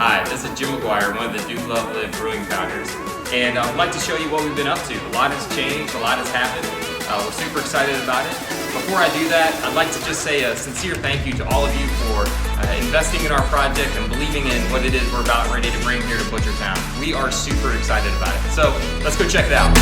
Hi, this is Jim McGuire, one of the Duke Love Live brewing founders, and I would like to show you what we've been up to. A lot has changed, a lot has happened. We're super excited about it. Before I do that, I'd like to just say a sincere thank you to all of you for investing in our project and believing in what it is we're about ready to bring here to Butchertown. We are super excited about it. So let's go check it out.